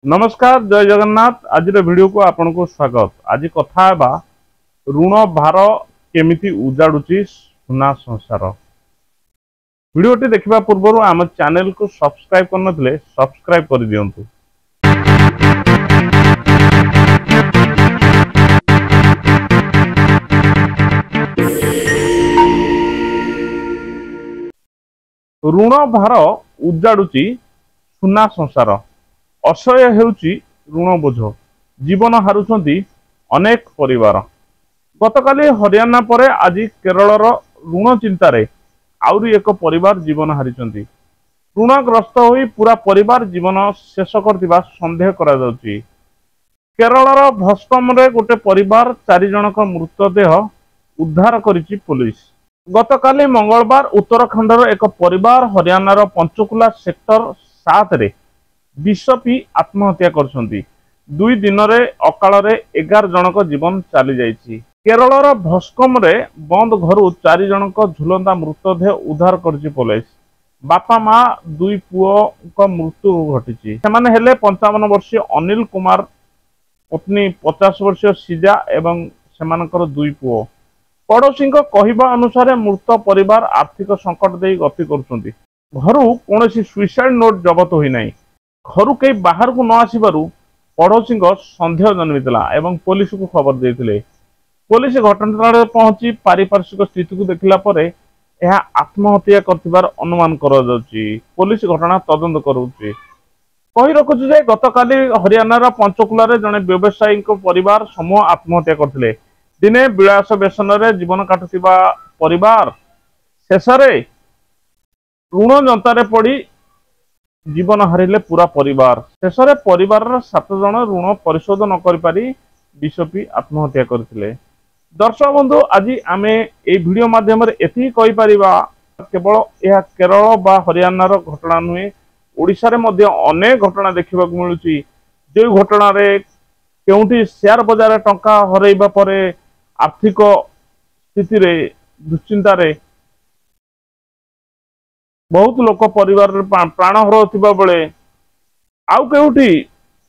नमस्कार जय जगन्नाथ। आज वीडियो को आपन को स्वागत। आज कथा हेबा ऋण भार केमिति उजाड़ुची सुना संसार। वीडियोटी देखिबा पूर्व आम चैनल को सब्सक्राइब करनथिले सब्सक्राइब कर दियंतु। ऋण भार उजाड़ुची सुना संसार। असह्य हेउची ऋण बोझ। जीवन हारुछंती अनेक परिवार। गतकाली हरियाणा परे आज केरलर ऋण चिंतारे आउरी एक परिवार जीवन हारिछंती। ऋणग्रस्त होई पूरा परिवार जीवन शेष करथिबा संदेह करा जाउची। केरलर भस्कमरे गोटे परिवार 4 जनक मृतदेह उद्धार करिछि पुलिस। गतकाली मंगलवार उत्तराखंडर एक परिवार हरियाणार पंचकुला सेक्टर 7 रे विष पी आत्महत्या करछंती। 2 दिन रे अकाल रे 11 जनक जीवन चली जाइछि। केरलर भस्कमरे बंद घरु 4 जनक झुलंदा मृतदेह उद्धार करछि पुलिस। बापा मां 2 पुओ को मृत्यु घटिछि। सेमाने हेले 55 वर्षीय अनिल कुमार, पत्नी 50 वर्षीय सिजा एवं सेमानकर 2 पुओ। पड़ोसी कहवा अनुसार मृत परिवार आर्थिक संकट दे गति करछंती। घरु कोनोसी सुइसाइड नोट जबत होई नाही। घरु कई बाहर को न आसीबारु पड़ोसी संदेह जन्मितला एवं पुलिस को खबर देथिले। पुलिस घटनास्थल पहुंची पारिपार्श्विक स्थिति को देखला परे यह आत्महत्या करथिबार अनुमान करा जाउची। पुलिस घटना तदंत करूची। कहि रखुछु जे गतकाली हरियाणार पंचकुला रे जने व्यवसायी को परिवार समूह आत्महत्या करथिले। दिने विलास बेसन रे जीवन काटुथिबा परिवार शेषरे ऋण जंतारे पड़ी जीवन हारिले पूरा परिवार। शेषरे परिवार 7 जन ऋण परिशोध न करि पारी विष पी आत्महत्या करथिले। दर्शक बंधु, आज आमे ए वीडियो माध्यम रे एथि कहि परिबा केवल यह केरल बा हरियाणार घटना नुहे, ओडिसा रे मध्ये अनेक घटना देखिबा को मिलुची। जे घटना रे केउंठी शेयर बाजार टंका हरैबा परे आर्थिक स्थिति रे दुश्चिंता रे बहुत लोक परिवार प्राण हरथिबा बेले आउ केउठी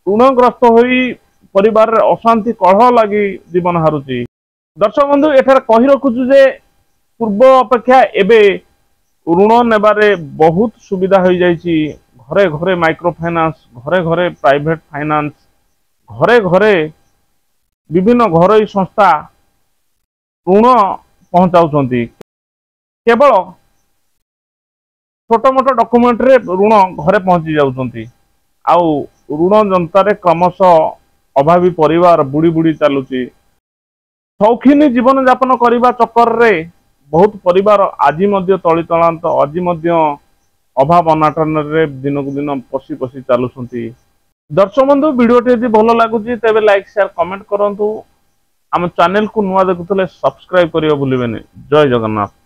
ऋणग्रस्त होई परिवार रे अशांति कलह लगी जीवन हारुची। दर्शक बंधु, एठार कहि रखुछु जे पूर्व अपेक्षा एबे ऋण नेबारे बहुत सुविधा हो जाइछि। घरे घरे माइक्रो फाइनान्स, घरे घरे प्राइवेट फाइनान्स, घरे घरे विभिन्न घरोई संस्था ऋण पहुंचाउछंती। केवल छोट मोट डॉक्यूमेंट रे ऋण घरे पहुंची जाउछंती। आउ ऋण जंतारे क्रमशः अभावी परिवार बुड़ी बुड़ी चलुची। शौखिनी जीवन यापन करने चक्कर रे बहुत परिवार आज तली तलांत, आज अभाव अनाटन रे दिन को दिन पशि पशि चलुछंती। दर्शक बंधु, वीडियोटी यदि भल लगुची तेबे लाइक शेयर कमेंट करंतु। आम चैनल को नुआ देखुतले सब्सक्राइब करियो भूलिबेनी। जय जगन्नाथ।